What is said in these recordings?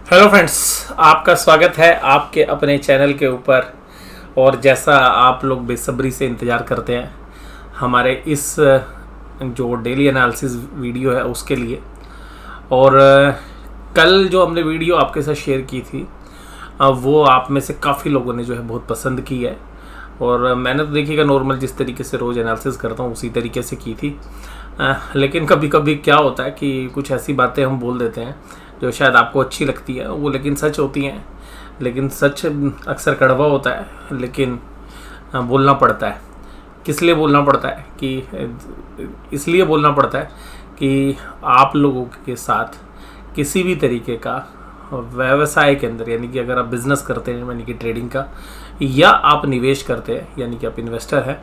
Hello friends, आपका स्वागत है आपके अपने चैनल के ऊपर। और जैसा आप लोग बेसब्री से इंतज़ार करते हैं हमारे इस जो डेली एनालिसिस वीडियो है उसके लिए। और कल जो हमने वीडियो आपके साथ शेयर की थी वो आप में से काफ़ी लोगों ने जो है बहुत पसंद की है। और मैंने तो देखिएगा नॉर्मल जिस तरीके से रोज़ एनालिसिस करता हूँ उसी तरीके से की थी। लेकिन कभी कभी क्या होता है कि कुछ ऐसी बातें हम बोल देते हैं जो शायद आपको अच्छी लगती है, वो लेकिन सच होती हैं। लेकिन सच अक्सर कड़वा होता है, लेकिन बोलना पड़ता है। किस लिए बोलना पड़ता है कि इसलिए बोलना पड़ता है कि आप लोगों के साथ किसी भी तरीके का व्यवसाय के अंदर, यानी कि अगर आप बिज़नेस करते हैं यानी कि ट्रेडिंग का, या आप निवेश करते हैं यानी कि आप इन्वेस्टर हैं,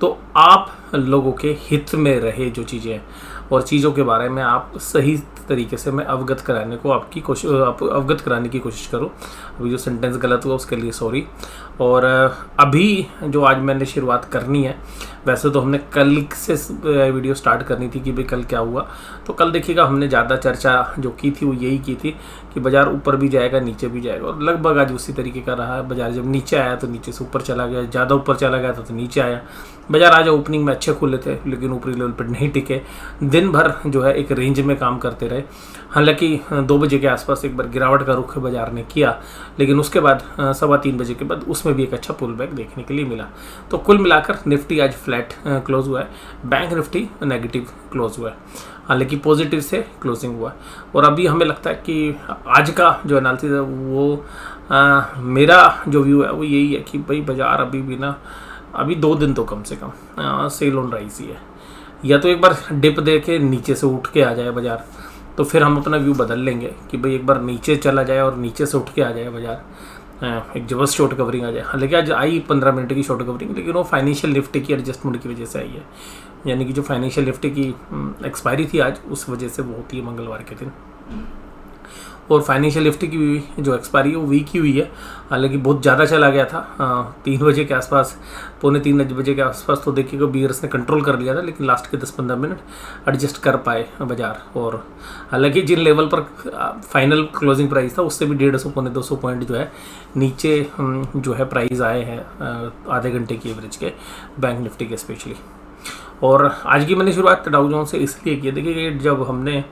तो आप लोगों के हित में रहे जो चीज़ें हैं और चीज़ों के बारे में आप सही तरीके से मैं अवगत कराने की कोशिश करूं। अभी जो सेंटेंस गलत हुआ उसके लिए सॉरी। और अभी जो आज मैंने शुरुआत करनी है, वैसे तो हमने कल से वीडियो स्टार्ट करनी थी कि भाई कल क्या हुआ। तो कल देखिएगा हमने ज़्यादा चर्चा जो की थी वो यही की थी कि बाज़ार ऊपर भी जाएगा नीचे भी जाएगा, और लगभग आज उसी तरीके का रहा है। बाज़ार जब नीचे आया तो नीचे से ऊपर चला गया, ज़्यादा ऊपर चला गया तो नीचे आया। बाज़ार आज ओपनिंग में अच्छे खुले थे लेकिन ऊपरी लेवल पर नहीं टिके, दिन भर जो है एक रेंज में काम करते रहे। हालांकि 2 बजे के आसपास एक बार गिरावट का रुख बाजार ने किया, लेकिन उसके बाद 3:15 बजे के बाद उसमें भी एक अच्छा पुल बैक देखने के लिए मिला। तो कुल मिलाकर निफ्टी आज फ्लैट क्लोज हुआ है, बैंक निफ्टी नेगेटिव क्लोज हुआ है, हालांकि पॉजिटिव से क्लोजिंग हुआ है। और अभी हमें लगता है कि आज का जो एनालिसिस है वो मेरा जो व्यू है वो यही है कि भाई बाज़ार अभी भी ना, अभी 2 दिन तो कम से कम सेल ऑन राइज ही है। या तो एक बार डिप दे के नीचे से उठ के आ जाए बाज़ार, तो फिर हम अपना व्यू बदल लेंगे कि भाई एक बार नीचे चला जाए और नीचे से उठ के आ जाए बाज़ार, एक जबरदस्त शॉर्ट कवरिंग आ जाए। हालांकि आज आई 15 मिनट की शॉर्ट कवरिंग, लेकिन वो फाइनेंशियल निफ्टी की एडजस्टमेंट की वजह से आई है। यानी कि जो फाइनेंशियल निफ्टी की एक्सपायरी थी आज, उस वजह से वो होती है मंगलवार के दिन। और फाइनेंशियल निफ्टी की जो एक्सपायरी है वो वीक ही हुई है। हालांकि बहुत ज़्यादा चला गया था 3 बजे के आसपास, 2:45 बजे के आसपास, तो देखिएगा बीयर्स ने कंट्रोल कर लिया था, लेकिन लास्ट के 10-15 मिनट एडजस्ट कर पाए बाज़ार। और हालांकि जिन लेवल पर फाइनल क्लोजिंग प्राइस था उससे भी 150-200 पॉइंट जो है नीचे जो है प्राइस आए हैं आधे घंटे की एवरेज के, बैंक निफ्टी के स्पेशली। और आज की मैंने शुरुआत डाउ जोन्स से इसलिए की, देखिए जब हमने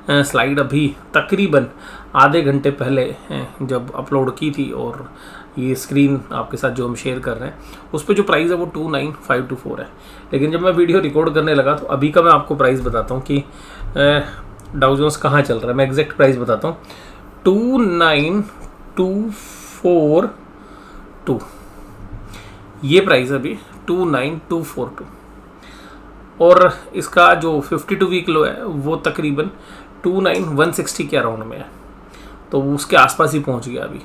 स्लाइड अभी तकरीबन आधे घंटे पहले जब अपलोड की थी, और ये स्क्रीन आपके साथ जो हम शेयर कर रहे हैं उस पर जो प्राइस है वो 29524 है। लेकिन जब मैं वीडियो रिकॉर्ड करने लगा तो अभी का मैं आपको प्राइस बताता हूँ कि डाउ जोन्स कहाँ चल रहा है। मैं एग्जैक्ट प्राइस बताता हूँ, 29242 ये प्राइस अभी 29242। और इसका जो 52 वीक लो है वो तकरीबन 29160 के अराउंड में है, तो उसके आसपास ही पहुंच गया अभी।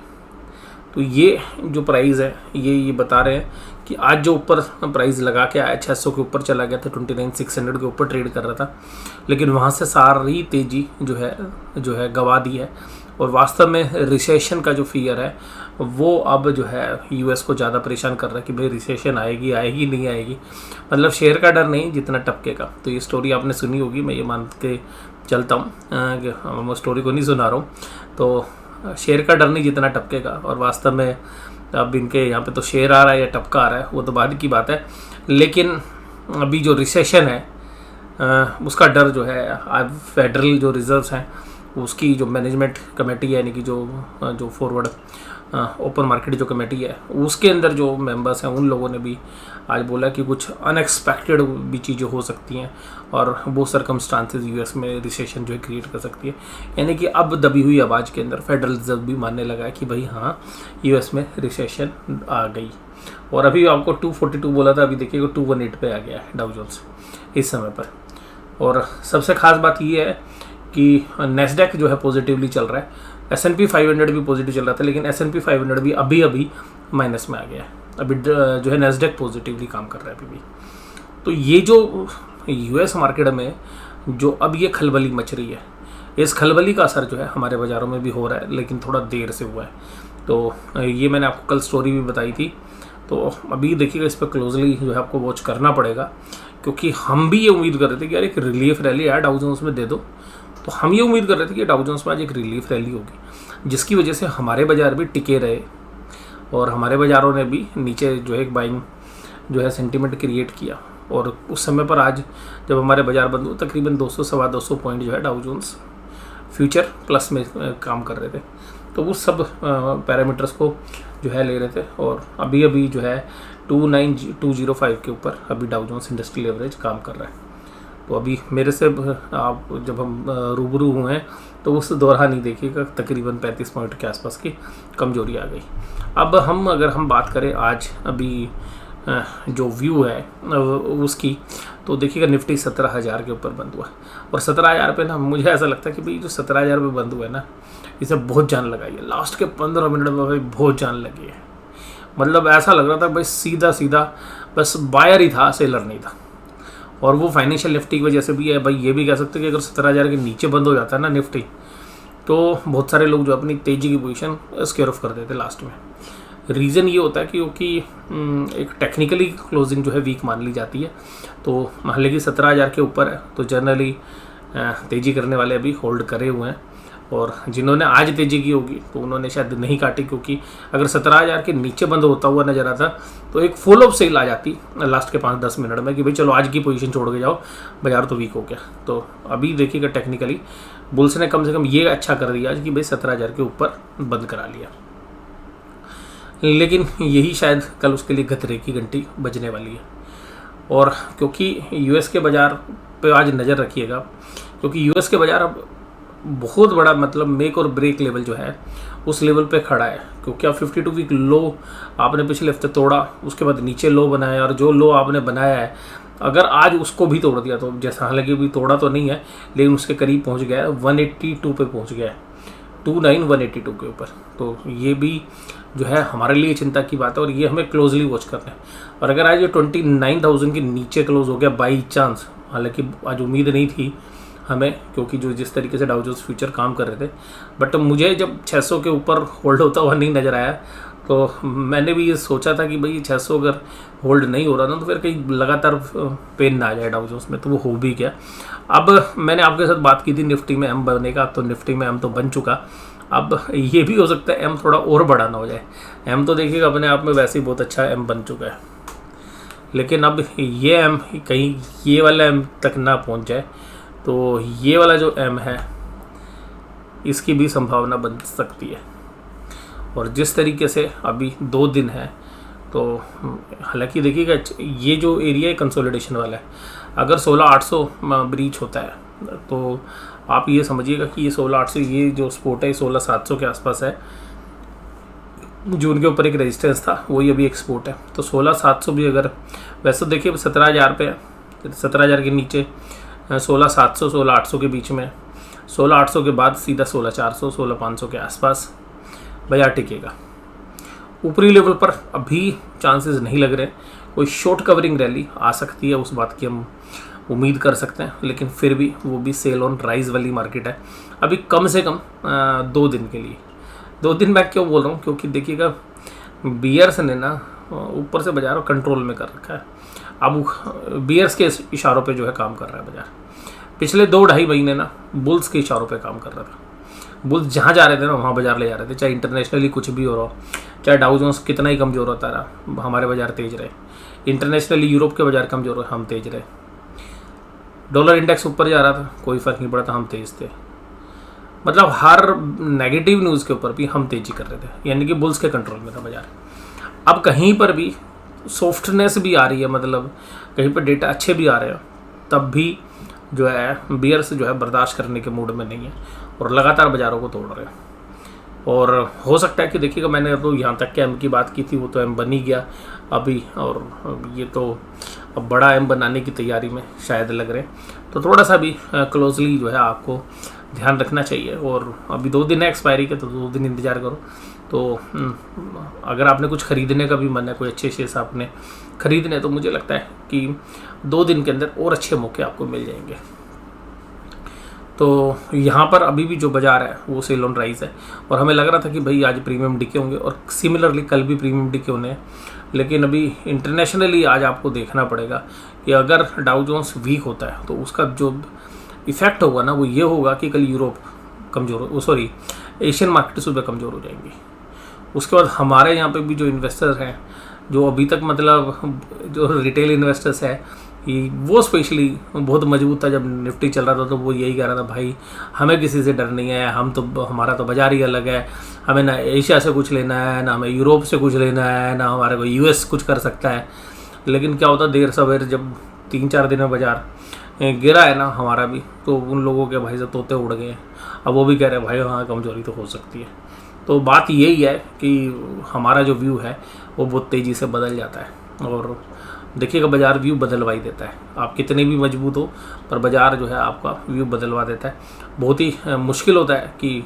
तो ये जो प्राइस है ये बता रहे हैं कि आज जो ऊपर प्राइस लगा के आया 600 के ऊपर चला गया था, 29600 के ऊपर ट्रेड कर रहा था, लेकिन वहाँ से सारी तेज़ी जो है गवा दी है। और वास्तव में रिसेशन का जो फियर है वो अब जो है यूएस को ज़्यादा परेशान कर रहा है कि भाई रिसेशन आएगी नहीं आएगी, मतलब शेयर का डर नहीं जितना टपके का। तो ये स्टोरी आपने सुनी होगी, मैं ये मान के चलता हूँ कि मैं स्टोरी को नहीं सुना रहा हूँ। तो शेयर का डर नहीं जितना टपके का, और वास्तव में अब इनके यहाँ पे तो शेयर आ रहा है या टपका आ रहा है वो तो बाद की बात है, लेकिन अभी जो रिसेशन है उसका डर जो है अब फेडरल जो रिजर्व्स हैं उसकी जो मैनेजमेंट कमेटी है, यानी कि जो फॉरवर्ड ओपन मार्केट जो कमेटी है उसके अंदर जो मेंबर्स हैं उन लोगों ने भी आज बोला कि कुछ अनएक्सपेक्टेड भी चीज़ें हो सकती हैं और वो सरकमस्टांसेस यूएस में रिसेशन जो है क्रिएट कर सकती है। यानी कि अब दबी हुई आवाज़ के अंदर फेडरल रिजर्व भी मानने लगा है कि भाई हाँ यूएस में रिसेशन आ गई। और अभी आपको 242 बोला था, अभी देखिएगा 218 पे आ गया है डाउ जोन्स इस समय पर। और सबसे ख़ास बात ये है कि नेस्डैक जो है पॉजिटिवली चल रहा है, S&P 500 भी पॉजिटिव चल रहा था, लेकिन S&P 500 भी अभी माइनस में आ गया है। अभी जो है नेस्डैक पॉजिटिवली काम कर रहा है अभी भी। तो ये जो यूएस मार्केट में जो अब ये खलबली मच रही है, इस खलबली का असर जो है हमारे बाज़ारों में भी हो रहा है, लेकिन थोड़ा देर से हुआ है। तो ये मैंने आपको कल स्टोरी भी बताई थी, तो अभी देखिएगा इस पर क्लोजली जो है आपको वॉच करना पड़ेगा, क्योंकि हम भी ये उम्मीद कर रहे थे कि यार एक रिलीफ रैली यार डाउ जोन्स में दे दो। तो हम ये उम्मीद कर रहे थे कि डाउ जोन्स में आज एक रिलीफ रैली होगी। जिसकी वजह से हमारे बाज़ार भी टिके रहे और हमारे बाज़ारों ने भी नीचे जो है एक बाइंग जो है सेंटीमेंट क्रिएट किया। और उस समय पर आज जब हमारे बाज़ार बंद हुए तकरीबन 200 सवा 200 पॉइंट जो है डाउ जोन्स फ्यूचर प्लस में काम कर रहे थे। तो वो सब पैरामीटर्स को जो है ले रहे थे और अभी जो है 29205 के ऊपर अभी डाउ जोन्स इंडस्ट्रियल एवरेज काम कर रहा है। तो अभी मेरे से आप जब हम रूबरू हुए हैं तो उस दौरान ही देखिएगा तकरीबन 35 पॉइंट के आसपास की कमजोरी आ गई। अब अगर हम बात करें आज अभी जो व्यू है उसकी, तो देखिएगा निफ्टी 17,000 के ऊपर बंद हुआ और 17,000 पे ना मुझे ऐसा लगता है कि भाई जो 17,000 पे बंद हुआ है ना, इसे बहुत जान लगाई है। लास्ट के 15 मिनट में भाई बहुत जान लगी है। मतलब ऐसा लग रहा था भाई सीधा बस बायर ही था, सेलर नहीं था। और वो फाइनेंशियल निफ्टी की वजह से भी है भाई। ये भी कह सकते हैं कि अगर 17,000 के नीचे बंद हो जाता है ना निफ्टी, तो बहुत सारे लोग जो अपनी तेज़ी की पोजीशन स्क्वेयर ऑफ कर देते लास्ट में। रीज़न ये होता है क्योंकि एक टेक्निकली क्लोजिंग जो है वीक मान ली जाती है। तो हालांकि 17,000 के ऊपर है तो जनरली तेज़ी करने वाले अभी होल्ड करे हुए हैं और जिन्होंने आज तेज़ी की होगी तो उन्होंने शायद नहीं काटी, क्योंकि अगर 17,000 के नीचे बंद होता हुआ नज़र आता तो एक फुल ऑफ सेल आ जाती लास्ट के 5-10 मिनट में कि भाई चलो आज की पोजीशन छोड़ के जाओ, बाजार तो वीक हो गया। तो अभी देखिएगा टेक्निकली बुल्स ने कम से कम ये अच्छा कर दिया आज कि भाई 17,000 के ऊपर बंद करा लिया। लेकिन यही शायद कल उसके लिए खतरे की घंटी बजने वाली है। और क्योंकि यूएस के बाज़ार पे आज नज़र रखिएगा, क्योंकि यूएस के बाज़ार अब बहुत बड़ा मतलब मेक और ब्रेक लेवल जो है उस लेवल पे खड़ा है। क्योंकि आप 52 वीक लो आपने पिछले हफ्ते तोड़ा, उसके बाद नीचे लो बनाया और जो लो आपने बनाया है अगर आज उसको भी तोड़ दिया तो जैसा, हालांकि अभी तोड़ा तो नहीं है लेकिन उसके करीब पहुंच गया है, 182 पे पहुंच गया है, 182 के ऊपर। तो ये भी जो है हमारे लिए चिंता की बात है और ये हमें क्लोजली वॉच करना है। और अगर आज ये 29,000 के नीचे क्लोज हो गया बाई चांस, हालांकि आज उम्मीद नहीं थी हमें क्योंकि जो जिस तरीके से डाउ जोन्स फ्यूचर काम कर रहे थे, बट मुझे जब 600 के ऊपर होल्ड होता हुआ नहीं नज़र आया तो मैंने भी ये सोचा था कि भाई 600 अगर होल्ड नहीं हो रहा ना तो फिर कहीं लगातार पेन ना आ जाए डाउ जोन्स में, तो वो हो भी गया। अब मैंने आपके साथ बात की थी निफ्टी में एम बनेगा, तो निफ्टी में एम तो बन चुका। अब ये भी हो सकता है एम थोड़ा और बड़ा ना हो जाए। एम तो देखिएगा अपने आप में वैसे ही बहुत अच्छा एम बन चुका है, लेकिन अब ये एम कहीं ये वाला एम तक ना पहुंच जाए तो ये वाला जो एम है इसकी भी संभावना बन सकती है। और जिस तरीके से अभी 2 दिन है तो हालांकि देखिएगा ये जो एरिया है कंसोलिडेशन वाला है, अगर 16,800 ब्रीच होता है तो आप ये समझिएगा कि ये 16,800 ये जो स्पोर्ट है 16,700 के आसपास है, जो उनके ऊपर एक रेजिस्टेंस था वही अभी एक सपोर्ट है। तो 16,700 भी अगर वैसे तो देखिए 17,000 पे है, 17,000 के नीचे 16,700 16,800 के बीच में, 16,800 के बाद सीधा 16,400 16,500 के आसपास बाजार टिकेगा। ऊपरी लेवल पर अभी चांसेस नहीं लग रहे, कोई शॉर्ट कवरिंग रैली आ सकती है उस बात की हम उम्मीद कर सकते हैं, लेकिन फिर भी वो भी सेल ऑन राइज वाली मार्केट है अभी कम से कम 2 दिन के लिए। 2 दिन मैं क्यों बोल रहा हूँ, क्योंकि देखिएगा बियर्स ने ना ऊपर से बाजार कंट्रोल में कर रखा है। अब बियर्स के इशारों पे जो है काम कर रहा है बाजार। पिछले 2-2.5 महीने ना बुल्स के इशारों पे काम कर रहा था। बुल्स जहाँ जा रहे थे ना वहाँ बाजार ले जा रहे थे, चाहे इंटरनेशनली कुछ भी हो रहा हो, चाहे डाउ जोन्स कितना ही कमज़ोर होता रहा हमारे बाजार तेज रहे, इंटरनेशनली यूरोप के बाजार कमज़ोर हम तेज रहे, डॉलर इंडेक्स ऊपर जा रहा था कोई फ़र्क नहीं पड़ा था, हम तेज थे। मतलब हर नेगेटिव न्यूज़ के ऊपर भी हम तेज़ी कर रहे थे, यानी कि बुल्स के कंट्रोल में था बाजार। अब कहीं पर भी सॉफ्टनेस भी आ रही है, मतलब कहीं पर डेटा अच्छे भी आ रहे हैं, तब भी जो है बियर्स जो है बर्दाश्त करने के मूड में नहीं है और लगातार बाज़ारों को तोड़ रहे हैं। और हो सकता है कि देखिएगा मैंने तो यहाँ तक के एम की बात की थी, वो तो एम बन ही गया अभी, और ये तो अब बड़ा एम बनाने की तैयारी में शायद लग रहे हैं। तो थोड़ा सा भी क्लोजली जो है आपको ध्यान रखना चाहिए। और अभी 2 दिन है एक्सपायरी के, तो 2 दिन इंतज़ार करो। तो अगर आपने कुछ ख़रीदने का भी मन है, कोई अच्छे शेयर्स आपने ख़रीदने, तो मुझे लगता है कि 2 दिन के अंदर और अच्छे मौके आपको मिल जाएंगे। तो यहाँ पर अभी भी जो बाज़ार है वो सेल ऑन राइज है और हमें लग रहा था कि भाई आज प्रीमियम डिके होंगे और सिमिलरली कल भी प्रीमियम डिके होने हैं। लेकिन अभी इंटरनेशनली आज आपको देखना पड़ेगा कि अगर डाउ जोन्स वीक होता है तो उसका जो इफ़ेक्ट होगा ना वो ये होगा कि कल यूरोप कमज़ोर, सॉरी एशियन मार्केट सुबह कमज़ोर हो जाएंगी। उसके बाद हमारे यहाँ पे भी जो इन्वेस्टर हैं, जो अभी तक मतलब जो रिटेल इन्वेस्टर्स है, वो स्पेशली बहुत मजबूत था। जब निफ्टी चल रहा था तो वो यही कह रहा था, भाई हमें किसी से डर नहीं है, हम तो हमारा तो बाजार ही अलग है, हमें ना एशिया से कुछ लेना है, ना हमें यूरोप से कुछ लेना है, ना हमारे को यूएस कुछ कर सकता है। लेकिन क्या होता, देर सवेर जब 3-4 दिन में बाजार गिरा है ना हमारा भी, तो उन लोगों के भाई से तोते उड़ गए। अब वो भी कह रहे हैं भाई हाँ कमज़ोरी तो हो सकती है। तो बात यही है कि हमारा जो व्यू है वो बहुत तेज़ी से बदल जाता है। और देखिएगा बाज़ार व्यू बदलवा ही देता है, आप कितने भी मजबूत हो पर बाज़ार जो है आपका व्यू बदलवा देता है। बहुत ही मुश्किल होता है कि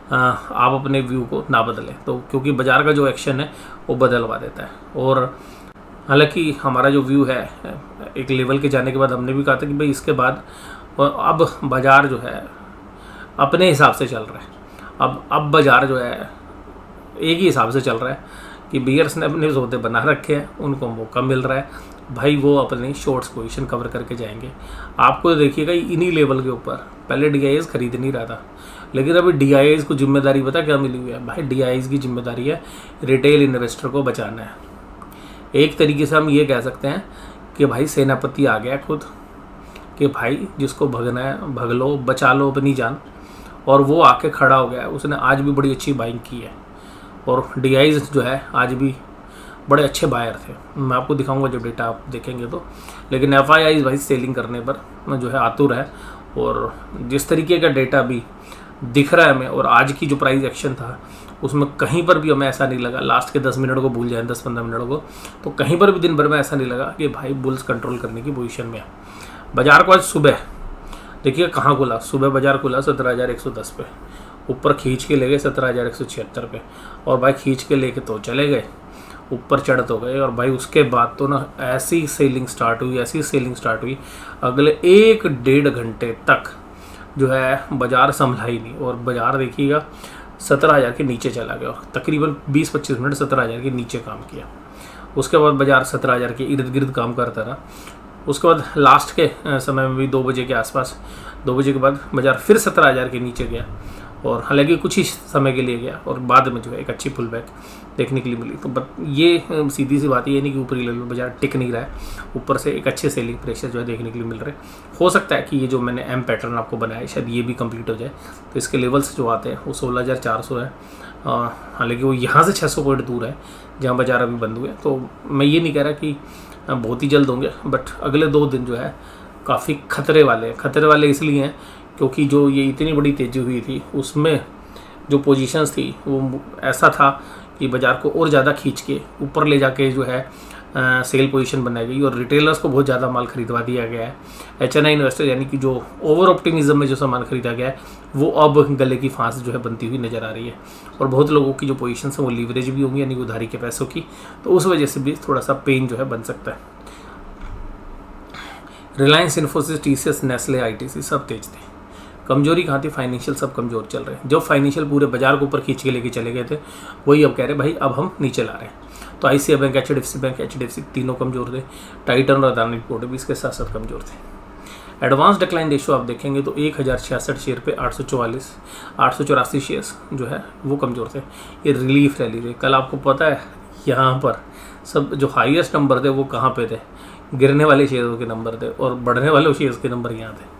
आप अपने व्यू को ना बदलें, तो क्योंकि बाज़ार का जो एक्शन है वो बदलवा देता है। और हालांकि हमारा जो व्यू है एक लेवल के जाने के बाद हमने भी कहा था कि भाई इसके बाद अब बाज़ार जो है अपने हिसाब से चल रहा है। अब बाज़ार जो है एक ही हिसाब से चल रहा है कि बियर्स ने अपने सौदे बना रखे हैं, उनको मौका मिल रहा है, भाई वो अपनी शॉर्ट्स पोजीशन कवर करके जाएंगे। आपको देखिएगा इन्हीं लेवल के ऊपर पहले DIIs खरीद नहीं रहा था, लेकिन अभी DIIs को जिम्मेदारी पता क्या मिली हुई है भाई? DIIs की जिम्मेदारी है रिटेल इन्वेस्टर को बचाना है। एक तरीके से हम ये कह सकते हैं कि भाई सेनापति आ गया खुद, कि भाई जिसको भगना है भग लो, बचा लो अपनी जान। और वो आके खड़ा हो गया, उसने आज भी बड़ी अच्छी बाइंग की है। और DIIs जो है आज भी बड़े अच्छे बायर थे, मैं आपको दिखाऊंगा जब डेटा आप देखेंगे तो। लेकिन FIIs भाई सेलिंग करने पर जो है आतुर है। और जिस तरीके का डेटा भी दिख रहा है हमें, और आज की जो प्राइस एक्शन था उसमें कहीं पर भी हमें ऐसा नहीं लगा, लास्ट के 10 मिनट को भूल जाए, 10-15 मिनट को, तो कहीं पर भी दिन भर में ऐसा नहीं लगा कि भाई बुल्स कंट्रोल करने की पोजीशन में है। बाजार को आज सुबह देखिए कहाँ खुला, सुबह बाजार खुला 17,110 पे, ऊपर खींच के ले गए 17,176 पे, और भाई खींच के लेके तो चले गए, ऊपर चढ़ तो गए। और भाई उसके बाद तो ना ऐसी सेलिंग स्टार्ट हुई, अगले 1-1.5 घंटे तक जो है बाजार संभला ही नहीं। और बाजार देखिएगा 17,000 के नीचे चला गया, तकरीबन 20-25 मिनट 17,000 के नीचे काम किया। उसके बाद बाजार 17,000 के इर्द गिर्द काम करता रहा। उसके बाद लास्ट के समय में भी 2 बजे के आसपास, 2 बजे के बाद बाजार फिर 17,000 के नीचे गया, और हालांकि कुछ ही समय के लिए गया, और बाद में जो है एक अच्छी पुल बैक देखने के लिए मिली। तो ये सीधी सी बात ये नहीं कि ऊपरी लेवल में बाजार टिक नहीं रहा है, ऊपर से एक अच्छे सेलिंग प्रेशर जो है देखने के लिए मिल रहे हैं। हो सकता है कि ये जो मैंने M पैटर्न आपको बनाया है शायद ये भी कंप्लीट हो जाए, तो इसके लेवल्स जो आते हैं वो 16,400 है। हालांकि वो यहाँ से 600 पॉइंट दूर है जहाँ बाजार अभी बंद हुए। तो मैं ये नहीं कह रहा कि बहुत ही जल्द होंगे, बट अगले 2 दिन जो है काफ़ी खतरे वाले इसलिए हैं क्योंकि जो ये इतनी बड़ी तेज़ी हुई थी उसमें जो पोजीशंस थी वो ऐसा था कि बाज़ार को और ज़्यादा खींच के ऊपर ले जाके जो है सेल पोजीशन बनाई गई, और रिटेलर्स को बहुत ज़्यादा माल खरीदवा दिया गया है। HNI इन्वेस्टर यानी कि जो ओवर ऑप्टिमिज्म में जो सामान खरीदा गया है वो अब गले की फांस जो है बनती हुई नज़र आ रही है। और बहुत लोगों की जो पोजीशंस हैं वो लीवरेज भी होंगी, यानी उधारी के पैसों की, तो उस वजह से भी थोड़ा सा पेन जो है बन सकता है। Reliance, Infosys, TCS, Nestle, ITC सब तेज थे। कमजोरी कहाँ थी? फाइनेंशियल सब कमज़ोर चल रहे हैं। जो फाइनेंशियल पूरे बाजार को ऊपर खींच के लेके चले गए थे वही अब कह रहे भाई अब हम नीचे ला रहे हैं। तो ICICI बैंक, HDFC तीनों कमज़ोर थे। टाइटन और अदानी पोर्ट भी इसके साथ साथ कमज़ोर थे। एडवांस डिक्लाइन रेशियो आप देखेंगे तो 1066 शेयर पे 884 शेयर्स जो है वो कमज़ोर थे। ये रिलीफ रैली रही। कल आपको पता है यहाँ पर सब जो हाईएस्ट नंबर थे वो कहाँ पे थे? गिरने वाले शेयरों के नंबर थे, और बढ़ने वाले शेयर्स के नंबर यहाँ थे।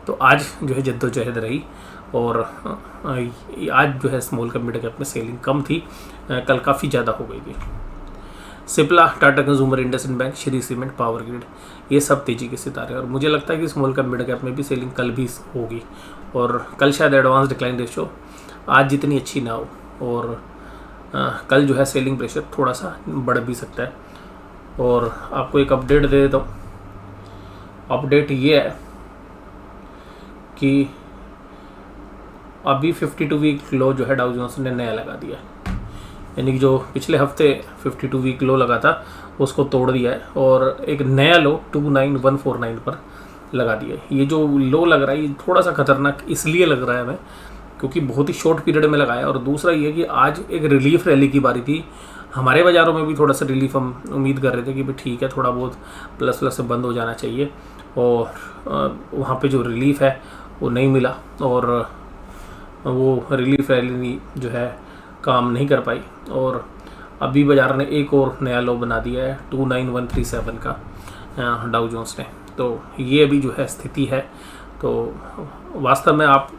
तो आज जो है जद्दोजहद रही, और आज जो है स्मॉल कैप मिड कैप में सेलिंग कम थी, कल काफ़ी ज़्यादा हो गई थी। Cipla, Tata consumer, IndusInd bank, Shri cement, power grid ये सब तेज़ी के सितारे, और मुझे लगता है कि स्मॉल कैप मिड कैप में भी सेलिंग कल भी होगी। और कल शायद एडवांस डिक्लाइन रेशियो आज जितनी अच्छी ना हो, और कल जो है सेलिंग प्रेशर थोड़ा सा बढ़ भी सकता है। और आपको एक अपडेट दे देता हूँ। अपडेट ये है कि अभी 52 वीक लो जो है डाउ जोन्स ने नया लगा दिया है, यानी कि जो पिछले हफ्ते 52 वीक लो लगा था उसको तोड़ दिया है, और एक नया लो 29149 पर लगा दिया है। ये जो लो लग रहा है ये थोड़ा सा खतरनाक इसलिए लग रहा है हमें क्योंकि बहुत ही शॉर्ट पीरियड में लगाया, और दूसरा ये कि आज एक रिलीफ रैली की बारी थी। हमारे बाज़ारों में भी थोड़ा सा रिलीफ हम उम्मीद कर रहे थे कि भाई ठीक है थोड़ा बहुत प्लस से बंद हो जाना चाहिए, और वहाँ पे जो रिलीफ है वो नहीं मिला। और वो रिलीफ रैली जो है काम नहीं कर पाई, और अभी बाजार ने एक और नया लो बना दिया है 29137 का डाउ जोन्स ने। तो ये अभी जो है स्थिति है। तो वास्तव में आप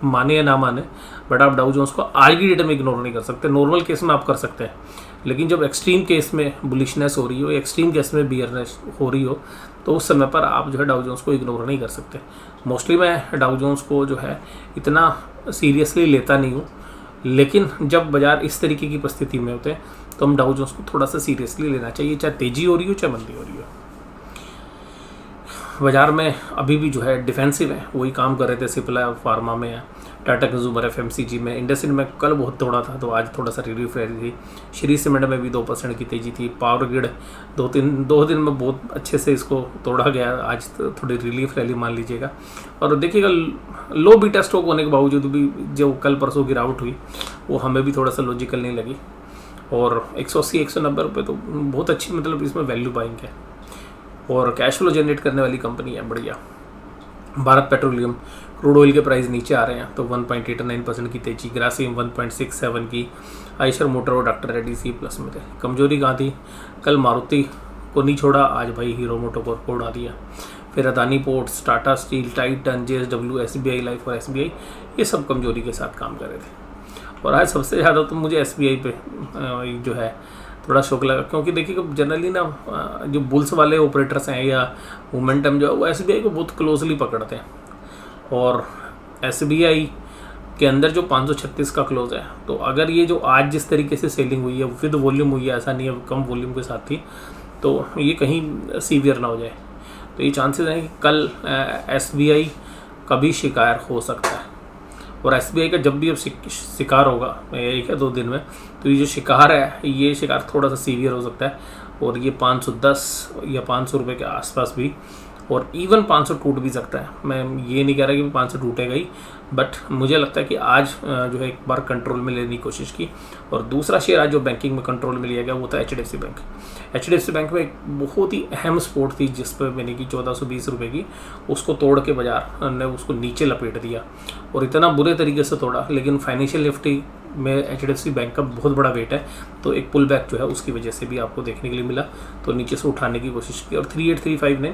माने या ना माने, बट आप डाउ जोन्स को आज की डेट में इग्नोर नहीं कर सकते। नॉर्मल केस में आप कर सकते हैं, लेकिन जब एक्सट्रीम केस में बुलिशनेस हो रही हो, एक्सट्रीम केस में बियरनेस हो रही हो, तो उस समय पर आप जो है डाउ जोन्स को इग्नोर नहीं कर सकते। मोस्टली मैं डाउ जोन्स को जो है इतना सीरियसली लेता नहीं हूँ, लेकिन जब बाजार इस तरीके की परिस्थिति में होते हैं तो हम डाउ जोन्स को थोड़ा सा सीरियसली लेना चाहिए, चाहे तेजी हो रही हो चाहे मंदी हो रही हो। बाजार में अभी भी जो है डिफेंसिव है, वही काम कर रहे थे। सिप्ला फार्मा में है, टाटा कंज्यूमर एफएमसीजी में, इंडस्ट्रियल में कल बहुत तोड़ा था, तो आज थोड़ा सा रिलीफ रही थी। श्री सीमेंट में भी 2% की तेजी थी। पावर ग्रिड दो दिन में बहुत अच्छे से इसको तोड़ा गया, आज तो थोड़ी रिलीफ रैली मान लीजिएगा। और देखिएगा लो बीटा स्टॉक होने के बावजूद भी जो कल परसों गिरावट हुई वो हमें भी थोड़ा सा लॉजिकल नहीं लगी। और 180-190 रुपये तो बहुत अच्छी, मतलब इसमें वैल्यू बाइंग है और कैश फ्लो जनरेट करने वाली कंपनी है, बढ़िया। भारत पेट्रोलियम, क्रूड ऑयल के प्राइस नीचे आ रहे हैं तो 1.89% की तेजी। ग्रासिम 1.67 की। आयशर मोटर और डॉक्टर रेड्डी सी प्लस में थे। कमजोरी कहाँ थी? कल मारुति को नहीं छोड़ा, आज भाई हीरो मोटोकॉर्प को उड़ा दिया। फिर Adani ports, Tata steel, Titan, JSW, SBI life और SBI, ये सब कमजोरी के साथ काम कर रहे थे। और आज सबसे ज़्यादा तो मुझे SBI पे जो है थोड़ा शौक लगा, क्योंकि देखिए जनरली ना जो बुल्स वाले ऑपरेटर्स हैं या मोमेंटम जो है वो SBI को बहुत क्लोजली पकड़ते हैं। और SBI के अंदर जो 536 का क्लोज है, तो अगर ये जो आज जिस तरीके से सेलिंग हुई है विद वॉल्यूम हुई है, ऐसा नहीं है कम वॉल्यूम के साथ थी, तो ये कहीं सीवियर ना हो जाए। तो ये चांसेस हैं कि कल SBI का भी शिकार हो सकता है। और SBI का जब भी अब शिकार होगा 1 या 2 दिन में, तो ये जो शिकार है ये शिकार थोड़ा सा सीवियर हो सकता है। और ये 510 या 500 रुपये के आसपास भी, और इवन 500 टूट भी सकता है। मैं ये नहीं कह रहा कि 500 टूटेगा ही, बट मुझे लगता है कि आज जो है एक बार कंट्रोल में लेने की कोशिश की। और दूसरा शेयर आज जो बैंकिंग में कंट्रोल में लिया गया वो था HDFC बैंक। HDFC बैंक में एक बहुत ही अहम स्पोर्ट थी जिस पर मैंने की 1420 रुपये की, उसको तोड़ के बाजार ने उसको नीचे लपेट दिया और इतना बुरे तरीके से तोड़ा। लेकिन फाइनेंशियल निफ्टी में HDFC बैंक का बहुत बड़ा वेट है, तो एक पुल बैक जो है उसकी वजह से भी आपको देखने के लिए मिला, तो नीचे से उठाने की कोशिश की। और 3835 ने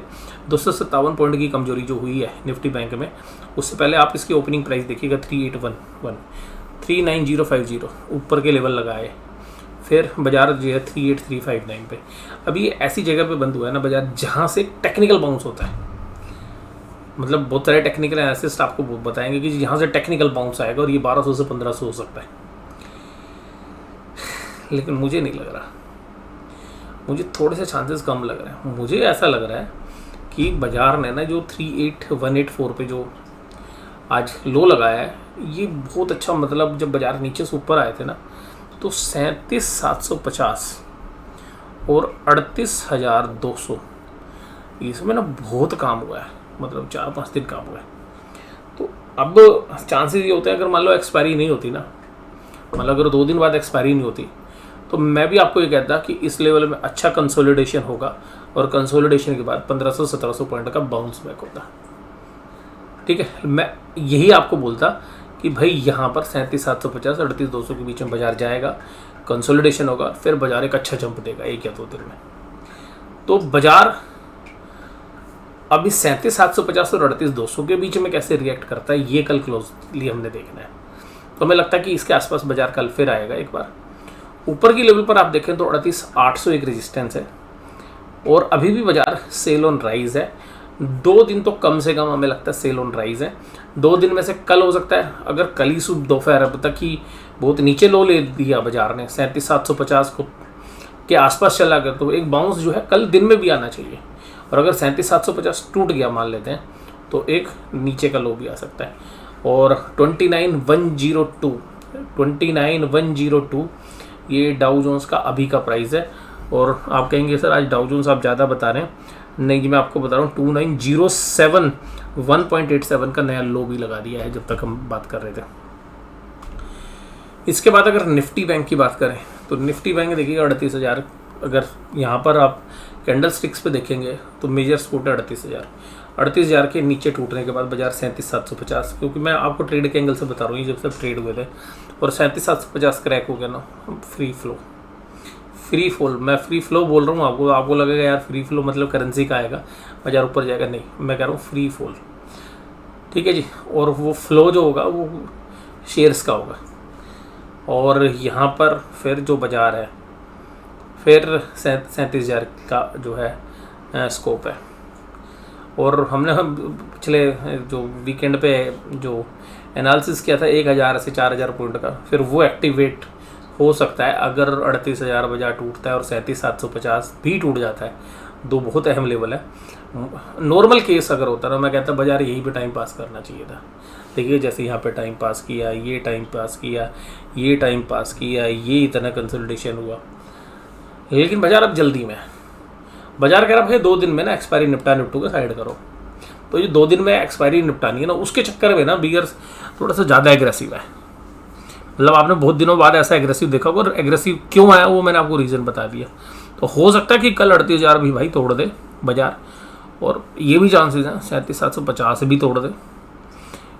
257 पॉइंट की कमजोरी जो हुई है निफ्टी बैंक में, उससे पहले आप इसकी ओपनिंग प्राइस देखिएगा 3811, 39050 ऊपर के लेवल लगाए, फिर बाजार जो है 38359 पे। अभी ये ऐसी जगह पे बंद हुआ है ना बाजार जहाँ से टेक्निकल बाउंस होता है। मतलब बहुत सारे टेक्निकल एनालिसिस्ट आपको बताएंगे कि यहाँ से टेक्निकल बाउंस आएगा और ये 1200 से 1500 हो सकता है, लेकिन मुझे नहीं लग रहा। मुझे थोड़े से चांसेस कम लग रहे हैं। मुझे ऐसा लग रहा है कि बाजार ने ना जो 38184 पे जो आज लो लगाया है, ये बहुत अच्छा, मतलब जब बाजार नीचे से ऊपर आए थे ना तो 37,750 और 38,200, इसमें ना बहुत काम हुआ है, मतलब 4-5 दिन काम हुआ है। तो अब चांसेस ये होते हैं अगर मान लो एक्सपायरी नहीं होती ना, मतलब अगर 2 दिन बाद एक्सपायरी नहीं होती, तो मैं भी आपको ये कहता कि इस लेवल में अच्छा कंसोलिडेशन होगा और कंसोलिडेशन के बाद 1500-1700 पॉइंट का बाउंस बैक होता। ठीक है, मैं यही आपको बोलता कि भाई यहाँ पर 37,750 38,200 के बीच में बाजार जाएगा, कंसोलिडेशन होगा, फिर बाजार एक अच्छा जंप देगा 1 या 2 दिन में। तो बाजार अभी 37,750 और 38,200 के बीच में कैसे रिएक्ट करता है, ये कल क्लोजली हमने देखना है। तो हमें लगता है कि इसके आसपास बाजार कल फिर आएगा। एक बार ऊपर की लेवल पर आप देखें तो 38,800 एक रेजिस्टेंस है और अभी भी बाजार सेल ऑन राइज है। 2 दिन तो कम से कम हमें लगता है सेल ऑन राइज है। 2 दिन में से कल हो सकता है, अगर कल ही सुबह दोपहर अब तक ही बहुत नीचे लो ले दिया बाजार ने 37,750 को के आसपास चला गया, तो एक बाउंस जो है कल दिन में भी आना चाहिए। और अगर 37,750 टूट गया मान लेते हैं तो एक नीचे का लो भी आ सकता है। और 29,102 ये डाउ जोन्स का अभी का प्राइस है। और आप कहेंगे सर आज डाउ जोन्स आप ज़्यादा बता रहे हैं, नहीं जी मैं आपको बता रहा हूँ 2907 1.87 का नया लो भी लगा दिया है जब तक हम बात कर रहे थे। इसके बाद अगर निफ्टी बैंक की बात करें तो निफ्टी बैंक देखिएगा 38,000, अगर यहाँ पर आप कैंडल स्टिक्स पे देखेंगे तो मेजर सपोर्ट है 38,000 38,000 के नीचे टूटने के बाद बाजार 37,750, क्योंकि मैं आपको ट्रेड के एंगल से बता रहा हूँ, ये जब से ट्रेड हुए थे और 37,750 क्रैक हो गया ना, फ्री फॉल, मैं फ्री फ्लो बोल रहा हूँ। आपको लगेगा यार फ्री फ्लो मतलब करेंसी का आएगा, बाजार ऊपर जाएगा, नहीं, मैं कह रहा हूँ फ्री फॉल, ठीक है जी। और वो फ्लो जो होगा वो शेयर्स का होगा। और यहाँ पर फिर जो बाजार है फिर 37,000 का जो है स्कोप है। और हमने पिछले जो वीकेंड पे जो एनालिसिस किया था 1,000 से 4,000 पॉइंट का, फिर वो एक्टिवेट हो सकता है अगर 38,000 बाजार टूटता है और 37,750 भी टूट जाता है। दो बहुत अहम लेवल है। नॉर्मल केस अगर होता ना, मैं कहता बाजार यहीं पे टाइम पास करना चाहिए था। देखिए जैसे यहाँ पे टाइम पास किया, ये टाइम पास किया, ये टाइम पास किया, ये इतना कंसोलिडेशन हुआ, लेकिन बाजार अब जल्दी में है। बाजार कह रहा भाई 2 दिन में ना एक्सपायरी निपटू के साइड करो। तो ये 2 दिन में एक्सपायरी निपटानी है ना, उसके चक्कर में ना बिगर्स थोड़ा सा ज़्यादा एग्रेसिव है। मतलब आपने बहुत दिनों बाद ऐसा एग्रेसिव देखा होगा, और एग्रेसिव क्यों आया वो मैंने आपको रीज़न बता दिया। तो हो सकता है कि कल 38,000 भी भाई तोड़ दे बाजार, और ये भी चांसेस हैं 37,750 भी तोड़ दे,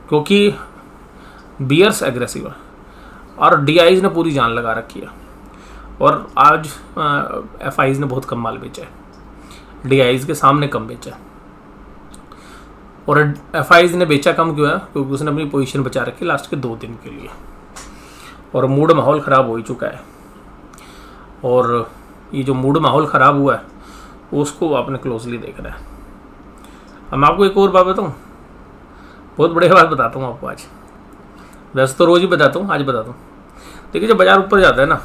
क्योंकि बियर्स एग्रेसिव है और DIs ने पूरी जान लगा रखी है। और आज FIs ने बहुत कम माल बेचा है, DIs के सामने कम बेचा है। और FIs ने बेचा कम क्यों है? क्योंकि उसने अपनी पोजीशन बचा रखी लास्ट के 2 दिन के लिए, और मूड माहौल ख़राब हो ही चुका है। और ये जो मूड माहौल ख़राब हुआ है उसको आपने क्लोजली देखना है। अब मैं आपको एक और बात बताऊँ, बहुत बड़ी बात बताता हूँ आपको आज। वैसे तो रोज़ ही बताता हूँ, आज बताता हूँ। देखिए जब बाजार ऊपर जाता है ना,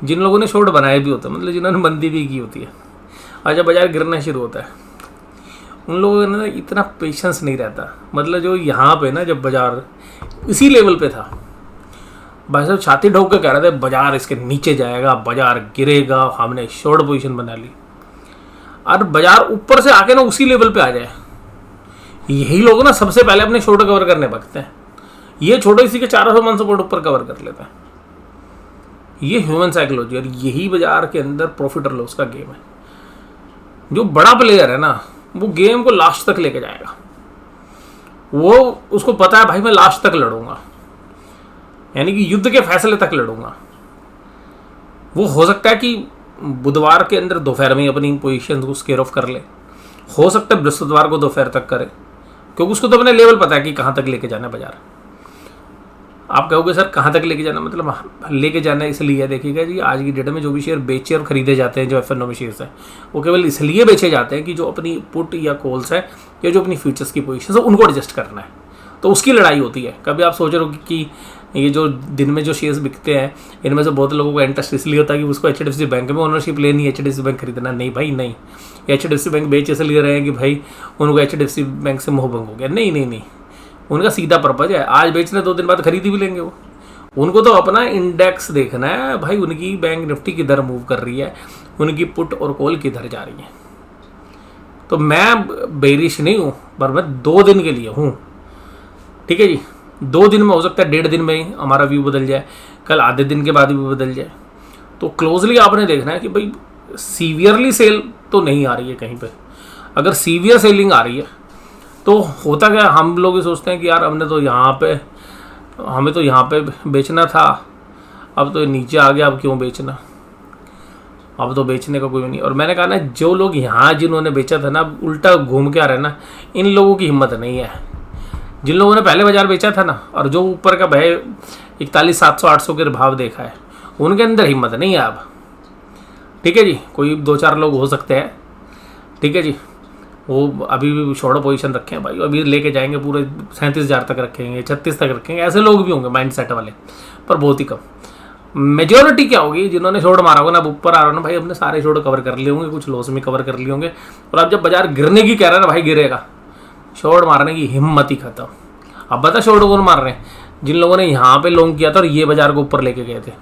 जिन लोगों ने शॉर्ट बनाए भी होते हैं, मतलब जिन्होंने मंदी भी की होती है, और जब बाजार गिरना शुरू होता है उन लोगों ने इतना पेशेंस नहीं रहता। मतलब जो यहाँ पे ना, जब बाजार इसी लेवल पे था, भाई साहब छाती ठोक के कह रहे थे बाजार इसके नीचे जाएगा, बाजार गिरेगा, हमने शॉर्ट पोजीशन बना ली। और बाजार ऊपर से आके ना उसी लेवल पे आ जाए, यही लोग ना सबसे पहले अपने शॉर्ट कवर करने भागते हैं। ये छोड़ो, इसी के 400-500 पॉइंट ऊपर कवर कर लेते हैं। ये ह्यूमन साइकोलॉजी, और यही बाजार के अंदर प्रॉफिट और लॉस का गेम है। जो बड़ा प्लेयर है ना, वो गेम को लास्ट तक लेके जाएगा। वो उसको पता है भाई मैं लास्ट तक लड़ूंगा, यानी कि युद्ध के फैसले तक लड़ूंगा। वो हो सकता है कि बुधवार के अंदर दोपहर में अपनी पोजीशन को स्केयर ऑफ कर ले, हो सकता है बृहस्पतिवार को दोपहर तक करे, क्योंकि उसको तो अपने लेवल पता है कि कहाँ तक लेके जाना है बाजार। आप कहोगे सर कहाँ तक लेके जाना, मतलब लेके जाना इसलिए, देखिएगा जी आज की डेट में जो भी शेयर बेचे और खरीदे जाते हैं, जो FNO में शेयर्स हैं, वो केवल इसलिए बेचे जाते हैं कि जो अपनी पुट या कॉल्स है या जो अपनी फ्यूचर्स की पोजीशन है उनको एडजस्ट करना है। तो उसकी लड़ाई होती है। कभी आप सोच रहे हो कि ये जो दिन में जो शेयर्स बिकते हैं, इनमें से बहुत लोगों को इंटरेस्ट इसलिए होता है कि उसको HDFC बैंक में ओनरशिप लेनी है, HDFC बैंक खरीदना। नहीं भाई नहीं, HDFC बैंक बेच इसलिए रहे हैं कि भाई उनको HDFC बैंक से मोह भंग हो गया। नहीं, उनका सीधा पर्पज है, आज बेचना 2 दिन बाद खरीदी भी लेंगे वो। उनको तो अपना इंडेक्स देखना है भाई, उनकी बैंक निफ्टी किधर मूव कर रही है, उनकी पुट और कॉल किधर जा रही है। तो मैं बेरिश नहीं हूँ, पर मैं 2 दिन के लिए हूँ, ठीक है जी। 2 दिन में हो सकता है 1.5 दिन में ही हमारा व्यू बदल जाए, कल आधे दिन के बाद भी बदल जाए। तो क्लोजली आपने देखना है कि भाई सीवियरली सेल तो नहीं आ रही है कहीं पे। अगर सीवियर सेलिंग आ रही है तो होता क्या, हम लोग सोचते हैं कि यार हमें तो यहाँ पे बेचना था, अब तो नीचे आ गया, अब क्यों बेचना, अब तो बेचने का कोई नहीं। और मैंने कहा ना, जो लोग यहाँ जिन्होंने बेचा था ना, उल्टा घूम के आ रहे हैं ना, इन लोगों की हिम्मत नहीं है। जिन लोगों ने पहले बाजार बेचा था ना, और जो ऊपर का भाई 41,700-800 के भाव देखा है, उनके अंदर हिम्मत नहीं है अब, ठीक है जी। कोई 2-4 लोग हो सकते हैं, ठीक है जी, वो अभी भी शॉर्ट पोजीशन रखे हैं भाई, अभी लेके जाएंगे पूरे 37,000 तक रखेंगे, 36 तक रखेंगे, ऐसे लोग भी होंगे माइंड सेट वाले, पर बहुत ही कम। मेजोरिटी क्या होगी, जिन्होंने शॉर्ट मारा होगा ना, अब ऊपर आ रहा हो ना भाई, अपने सारे शॉर्ट कवर कर लिए होंगे, कुछ लॉस में कवर कर लिए होंगे, और अब जब बाजार गिरने की कह रहा है ना भाई गिरेगा, शॉर्ट मारने की हिम्मत ही खत्म। अब बता शॉर्ट कौन मार रहे हैं, जिन लोगों ने यहाँ पे लॉन्ग किया था और ये बाजार को ऊपर लेके गए थे,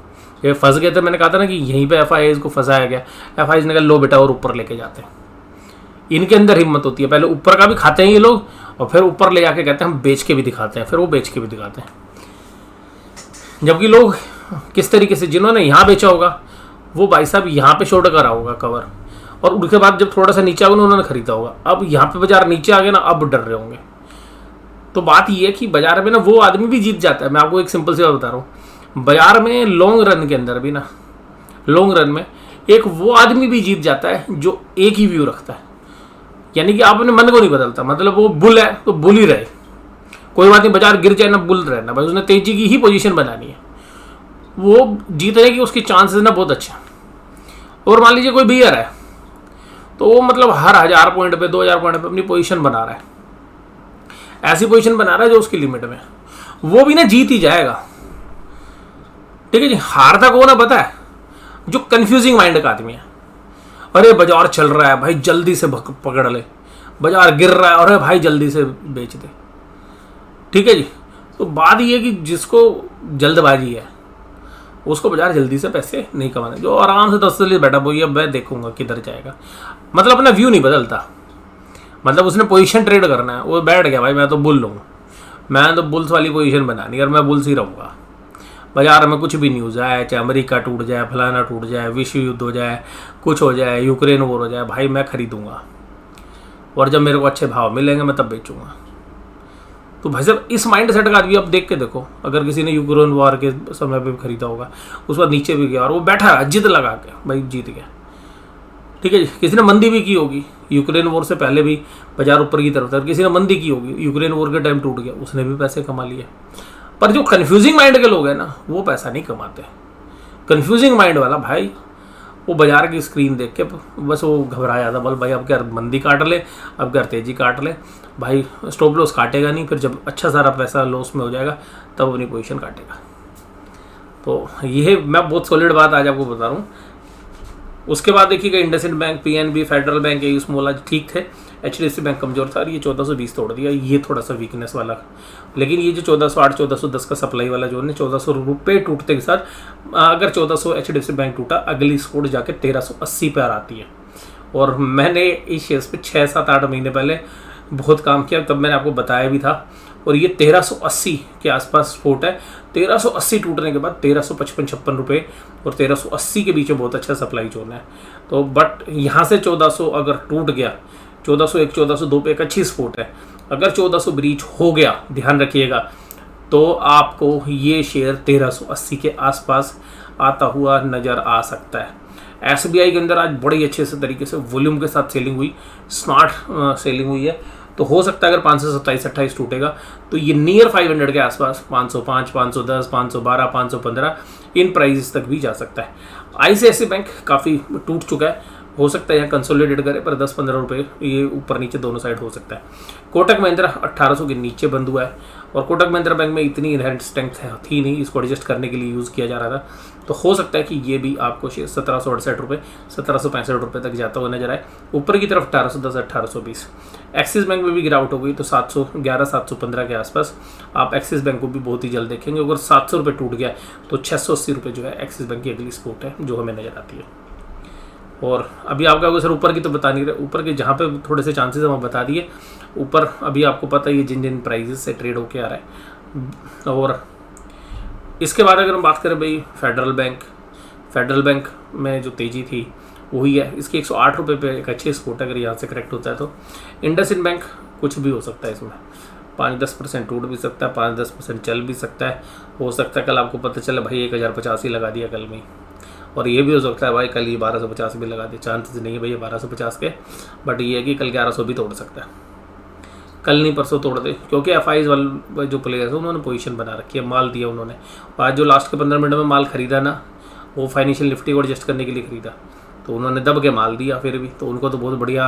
ये फंस गए थे। मैंने कहा था ना कि यहीं पे FIs को फंसाया गया, FIs ने कहा लो बेटा और ऊपर लेके जाते हैं। इनके अंदर हिम्मत होती है, पहले ऊपर का भी खाते हैं ये लोग, और फिर ऊपर ले जाके कहते हैं हम बेच के भी दिखाते हैं, फिर वो बेच के भी दिखाते हैं। जबकि लोग किस तरीके से, जिन्होंने यहाँ बेचा होगा वो भाई साहब यहाँ पे शॉर्ट करा होगा कवर, और उनके बाद जब थोड़ा सा नीचे आ गया उन्होंने खरीदा होगा। अब यहाँ पे बाजार नीचे आ गया ना, अब डर रहे होंगे। तो बात ये है कि बाजार में ना वो आदमी भी जीत जाता है। मैं आपको एक सिंपल सी बात बता रहा हूँ, बाजार में लॉन्ग रन के अंदर भी ना, लॉन्ग रन में एक वो आदमी भी जीत जाता है जो एक ही व्यू रखता है, यानी कि आप अपने मन को नहीं बदलता। मतलब वो बुल है तो बुल ही रहे, कोई बात नहीं, बाजार गिर जाए ना, बुल रहना भाई, उसने तेजी की ही पोजीशन बनानी है, वो जीतने की उसकी चांसेस ना बहुत अच्छे। और मान लीजिए कोई बियर है तो वो मतलब हर 1000 पॉइंट पे 2000 पॉइंट पे अपनी पोजीशन बना रहा है, ऐसी पोजीशन बना रहा है जो उसकी लिमिट में, वो भी ना जीत ही जाएगा। ठीक है जी। हारता कौन है पता है? जो कंफ्यूजिंग माइंड का आदमी है। अरे बाजार चल रहा है भाई जल्दी से पकड़ ले, बाजार गिर रहा है, अरे भाई जल्दी से बेच दे। ठीक है जी। तो बात ये है कि जिसको जल्दबाजी है उसको बाजार जल्दी से पैसे नहीं कमाने, जो आराम से 10 लिए बैठा वो ये मैं देखूंगा किधर जाएगा, मतलब अपना व्यू नहीं बदलता। मतलब उसने पोजीशन ट्रेड करना है, वो बैठ गया भाई मैं तो बुल लूँ, मैं तो बुल्स वाली पोजीशन बनानी और मैं बुल्स ही रहूँगा। बाजार में कुछ भी न्यूज़ आए, चाहे अमेरिका टूट जाए, फलाना टूट जाए, विश्व युद्ध हो जाए, कुछ हो जाए, यूक्रेन वॉर हो जाए, भाई मैं खरीदूंगा और जब मेरे को अच्छे भाव मिलेंगे मैं तब बेचूंगा। तो भाई साहब इस माइंड सेट का आदमी आप देख के देखो, अगर किसी ने यूक्रेन वॉर के समय पे भी खरीदा होगा, उस पर नीचे भी गया और वो बैठा है जिद लगा के, भाई जीत गया। ठीक है जी। किसी ने मंदी भी की होगी, यूक्रेन वॉर से पहले भी बाजार ऊपर की तरफ था, किसी ने मंदी की होगी, यूक्रेन वॉर के टाइम टूट गया, उसने भी पैसे कमा लिए। पर जो कन्फ्यूजिंग माइंड के लोग हैं ना, वो पैसा नहीं कमाते। कन्फ्यूजिंग माइंड वाला भाई वो बाजार की स्क्रीन देख के बस वो घबरा जाता, बोल भाई अब क्या मंदी काट ले, अब क्या तेजी काट ले, भाई स्टॉप लॉस काटेगा नहीं, फिर जब अच्छा सारा पैसा लॉस में हो जाएगा तब अपनी पोजीशन काटेगा। तो ये मैं बहुत सॉलिड बात आज आपको बता रहा हूँ। उसके बाद देखिएगा IndusInd bank, PNB, federal bank, ये स्मॉल आज ठीक थे, एचडीएफसी बैंक कमजोर था और ये 1420 तोड़ दिया, ये थोड़ा सा वीकनेस वाला। लेकिन ये जो 1408 1410 का सप्लाई वाला जोन है, 1400 रुपये टूटते के साथ अगर 1400 एचडीएफसी बैंक टूटा, अगली स्कोर जाके 1380 पर आती है। और मैंने इस शेयर्स पे 6-7-8 महीने पहले बहुत काम किया, तब मैंने आपको बताया भी था। और ये 1380 के आसपास स्पोर्ट है, 1380 टूटने के बाद 1355-56 रुपये और 1380 के बीच में बहुत अच्छा सप्लाई जोन है। तो बट यहाँ से 1400 अगर टूट गया, 1401 1402 पे एक अच्छी स्पोर्ट है, अगर 1400 ब्रीच हो गया, ध्यान रखिएगा, तो आपको ये शेयर 1380 के आसपास आता हुआ नज़र आ सकता है। एसबीआई के अंदर आज बड़ी अच्छे से तरीके से वॉल्यूम के साथ सेलिंग हुई, स्मार्ट सेलिंग हुई है। तो हो सकता है अगर 527-28 टूटेगा तो ये नियर 500 के आसपास 505 510 512 515 इन प्राइस तक भी जा सकता है। आईसीआईसीआई बैंक काफ़ी टूट चुका है, हो सकता है यहाँ कंसोलिडेट करे, पर 10-15 रुपये ये ऊपर नीचे दोनों साइड हो सकता है। कोटक महिंद्रा 1800 के नीचे बंद हुआ है और कोटक महिंद्रा बैंक में इतनी इनहेरेंट स्ट्रेंथ थी नहीं, इसको एडजस्ट करने के लिए यूज़ किया जा रहा था। तो हो सकता है कि ये भी आपको 1768 रुपये 1765 रुपये तक जाता हुआ नजर आए, ऊपर की तरफ 1810 1820। एक्सिस बैंक में भी गिरावट हो गई तो 711 715 के आसपास आप एक्सिस बैंक को भी बहुत ही जल्द देखेंगे। अगर 700 रुपये टूट गया तो 680 रुपये जो है एक्सिस बैंक की अगली सपोर्ट है जो हमें नजर आती है। और अभी आपका अगर सर ऊपर की तो बता नहीं रहे, ऊपर के जहाँ पे थोड़े से चांसेस हम बता दिए। ऊपर अभी आपको पता है ये जिन जिन प्राइजेस से ट्रेड होके आ रहा है। और इसके बाद अगर हम बात करें भाई फेडरल बैंक में जो तेज़ी थी वही है, इसकी 108 रुपये पे एक अच्छी सपोर्ट अगर यहाँ से करेक्ट होता है तो। इंडसइंड बैंक कुछ भी हो सकता है, इसमें 5-10% टूट भी सकता है, 5-10% चल भी सकता है। हो सकता है कल आपको पता चले भाई 1050 ही लगा दिया कल में, और ये भी हो सकता है भाई कल ये 1250 भी लगा दे। चांसेस नहीं है भैया 1250 के, बट ये है कि कल 1100 भी तोड़ सकता है, कल नहीं परसों तोड़ दे, क्योंकि एफआईज वाले जो प्लेयर्स हैं उन्होंने पोजीशन बना रखी है, माल दिया उन्होंने। आज जो लास्ट के 15 मिनट में माल खरीदा ना, वो फाइनेंशियल निफ्टी को एडजस्ट करने के लिए खरीदा, तो उन्होंने दब के माल दिया फिर भी, तो उनको तो बहुत बढ़िया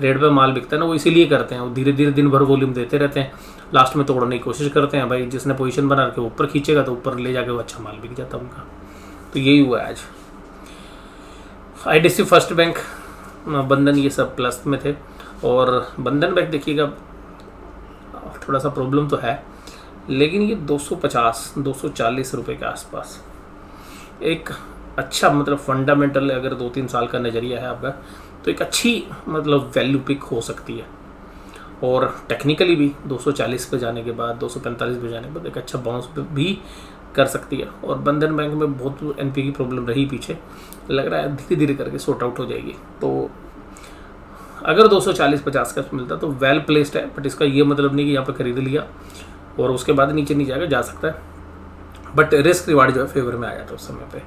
रेट पे माल बिकता है ना, वो इसीलिए करते हैं। वो धीरे धीरे दिन भर वॉल्यूम देते रहते हैं, लास्ट में तोड़ने की कोशिश करते हैं भाई। जिसने पोजीशन बना के ऊपर खींचेगा तो ऊपर ले जाके वो अच्छा माल बिक जाता है उनका। तो यही हुआ है आज। आईडीएफसी फर्स्ट बैंक, बंधन, ये सब प्लस में थे। और बंधन बैंक देखिएगा थोड़ा सा प्रॉब्लम तो है, लेकिन ये 250-240 रुपये के आसपास एक अच्छा मतलब फंडामेंटल, अगर 2-3 साल का नज़रिया है आपका तो एक अच्छी मतलब वैल्यू पिक हो सकती है। और टेक्निकली भी 240 पे जाने के बाद 245 पे जाने के बाद एक अच्छा बाउंस भी कर सकती है। और बंधन बैंक में बहुत एनपी की प्रॉब्लम रही पीछे, लग रहा है धीरे धीरे करके सॉर्ट आउट हो जाएगी। तो अगर 240-50 का मिलता तो वेल प्लेस्ड है, बट इसका ये मतलब नहीं कि यहाँ पे खरीद लिया और उसके बाद नीचे नहीं जाएगा, जा सकता है, बट रिस्क रिवार्ड जो है फेवर में आ जाता है उस समय पे।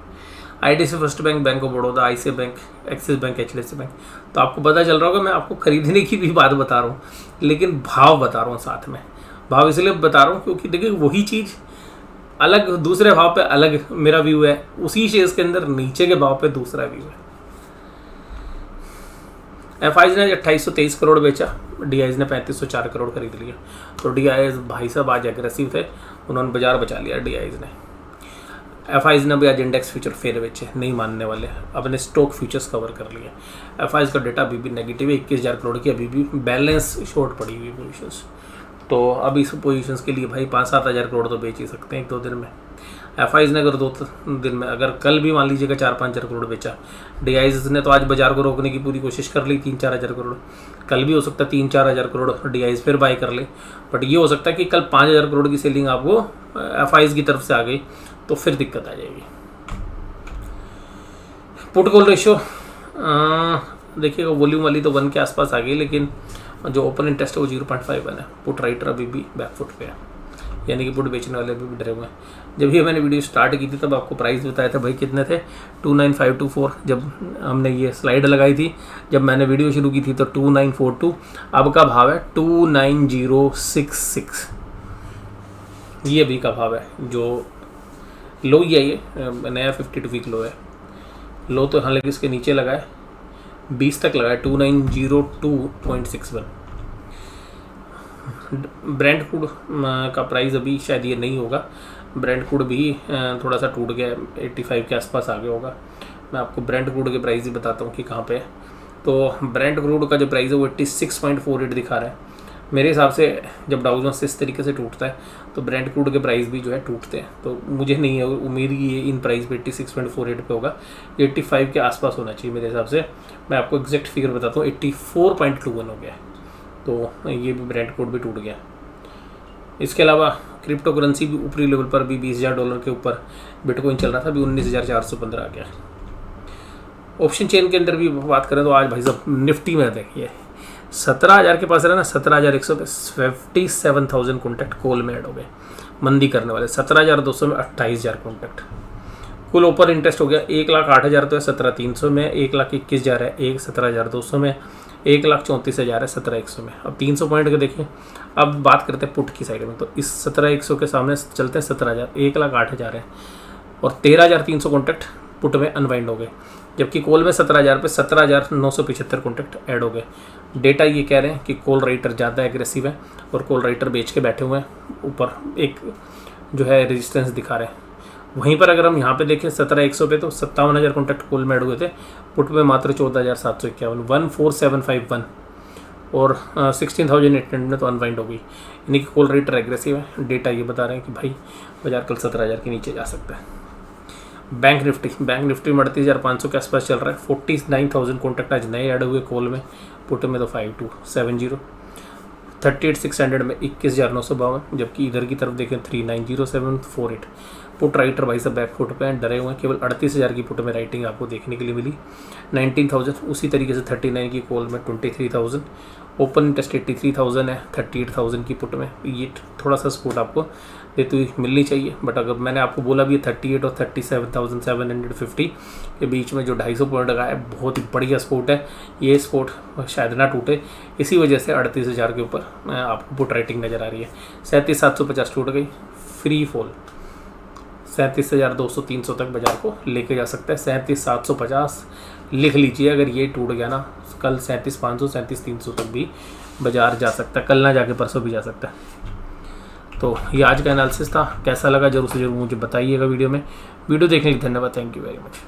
IDFC first bank, bank of Baroda, ICICI bank, axis bank, HDFC bank. तो आपको पता चल रहा होगा मैं आपको खरीदने की भी बात बता रहा हूँ, लेकिन भाव बता रहा हूँ साथ में। भाव इसलिए बता रहा हूँ क्योंकि देखिए वही चीज़ अलग दूसरे भाव पे अलग मेरा व्यू है, उसी शेयर्स के अंदर नीचे के भाव पे दूसरा व्यू है। FIs ने 2823 करोड़ बेचा, DIs ने 3504 करोड़ खरीद लिया। तो DIs भाई साहब आज एग्रेसिव थे, उन्होंने बाजार बचा लिया DIs ने। FIs ने भी आज इंडेक्स फ्यूचर फेर बेचे, नहीं मानने वाले, अपने स्टॉक फ्यूचर्स कवर कर लिए। FIs का डेटा अभी भी नेगेटिव है, 21,000 करोड़ की अभी भी बैलेंस शॉर्ट पड़ी हुई पोजीशंस। तो अब इस पोजीशंस के लिए भाई 5-7 हज़ार करोड़ तो बेच ही सकते हैं 1-2 दिन में। FIs ने अगर 2 दिन में, अगर कल भी मान लीजिएगा 4-5 हज़ार करोड़ बेचा, DIs ने तो आज बाजार को रोकने की पूरी कोशिश कर ली 3-4 हज़ार करोड़। कल भी हो सकता है 3-4 हज़ार करोड़ DIs फिर बाई कर ले, बट ये हो सकता है कि कल 5 हज़ार करोड़ की सेलिंग आपको FIs की तरफ से आ गई तो फिर दिक्कत आ जाएगी। पुट कॉल रेशियो देखिएगा, वॉल्यूम वाली तो 1 के आसपास आ गई, लेकिन जो ओपन इंटरेस्ट है वो 0.51 है। पुट राइटर अभी भी बैकफुट पे है, यानी कि पुट बेचने वाले भी डरे हुए हैं। जब भी मैंने वीडियो स्टार्ट की थी तब आपको प्राइस बताया था भाई कितने थे, 29524। जब हमने ये स्लाइड लगाई थी, जब मैंने वीडियो शुरू की थी तो 2942। अब का भाव है 29066, ये अभी का भाव है। जो लो ही है ये नया 52 वीक लो है। लो तो हालांकि इसके नीचे लगा है, 20 तक लगा है 2902.61। ब्रेंट क्रूड का प्राइस अभी शायद ये नहीं होगा, ब्रेंट क्रूड भी थोड़ा सा टूट गया, 85 के आसपास आ गया होगा। मैं आपको ब्रेंट क्रूड के प्राइस ही बताता हूँ कि कहाँ पे है। तो ब्रेंट क्रूड का जो प्राइस है वो 86.48 दिखा रहा है। मेरे हिसाब से जब डाउ जोन्स इस तरीके से टूटता है तो ब्रेंट क्रूड के प्राइस भी जो है टूटते हैं। तो मुझे नहीं है उम्मीद कि ये इन प्राइस पे 86.48 पे होगा, 85 के आसपास होना चाहिए मेरे हिसाब से। मैं आपको एग्जैक्ट फिगर बताता हूँ, 84.21 हो गया है, तो ये भी ब्रेंट क्रूड भी टूट गया। इसके अलावा क्रिप्टो करेंसी भी ऊपरी लेवल पर भी $20,000 के ऊपर बिटकॉइन चल रहा था, अभी 19,415 आ गया। ऑप्शन चेन के अंदर भी बात करें तो आज भाई साहब निफ्टी में देखिए 17,000 के पास रहा ना, 17,100 पे 57,000 कॉन्टैक्ट कोल में ऐड हो गए मंदी करने वाले। 17,200 में 28,000 कॉन्टैक्ट। कुल ओपन इंटरेस्ट हो गया 1,08,000 तो है 17,300 में, 1,21,000 है 17,200 में, 1,34,000 है 17,100 में। अब 300 पॉइंट के देखिए। अब बात करते हैं पुट की साइड में, तो इस 17,100 के सामने चलते हैं 17,000, 1,08,000 है और 13,300 कॉन्टैक्ट पुट में अनवाइंड हो गए, जबकि कॉल में 17,000 पे 17,975 कॉन्टैक्ट ऐड हो गए। डेटा ये कह रहे हैं कि कॉल राइटर ज़्यादा एग्रेसिव है और कॉल राइटर बेच के बैठे हुए हैं, ऊपर एक जो है रेजिस्टेंस दिखा रहे हैं। वहीं पर अगर हम यहाँ पे देखें 17,100 पे तो 57,000 कॉन्टैक्ट कॉल में ऐड हुए थे, पुट में मात्र 14,751, 14,751 और 16,800 में तो अनवाइंड हो गई, यानी कि कॉल राइटर एग्रेसिव है। डेटा ये बता रहे हैं कि भाई बाजार कल 17,000 के नीचे जा सकता है। बैंक निफ्टी में 38,500 के आसपास चल रहा है, 49,000 कॉन्टैक्ट आज नए ऐड हुए कॉल में, पुट में तो 5270, 38,600 में 21,952, जबकि इधर की तरफ देखें 39,0748। पुट राइटर भाई सब बैक फुट पे डरे हुए हैं, केवल 38,000 की पुट में राइटिंग आपको देखने के लिए मिली, 19,000। उसी तरीके से 39 की कॉल में 23,000, ओपन इंटरेस्ट 83,000 है 38,000 की पुट में। ये थोड़ा सा सपोर्ट आपको देती हुई मिलनी चाहिए, बट अगर मैंने आपको बोला भी 38 और 37,750 के बीच में जो 250 पॉइंट लगा है बहुत ही बढ़िया सपोर्ट है। ये सपोर्ट शायद ना टूटे, इसी वजह से 38,000 के ऊपर आपको पुट राइटिंग नज़र आ रही है। 37,750 टूट गई, फ्री फॉल 37,200-300 तक बाजार को लेके जा सकता है। 37,750 लिख लीजिए, अगर ये टूट गया ना कल 37,500 37,300 तक भी बाजार जा सकता है, कल ना जाके परसों भी जा सकता है। तो ये आज का एनालिसिस था, कैसा लगा जरूर से जरूर मुझे बताइएगा वीडियो में। वीडियो देखने के लिए धन्यवाद, थैंक यू वेरी मच।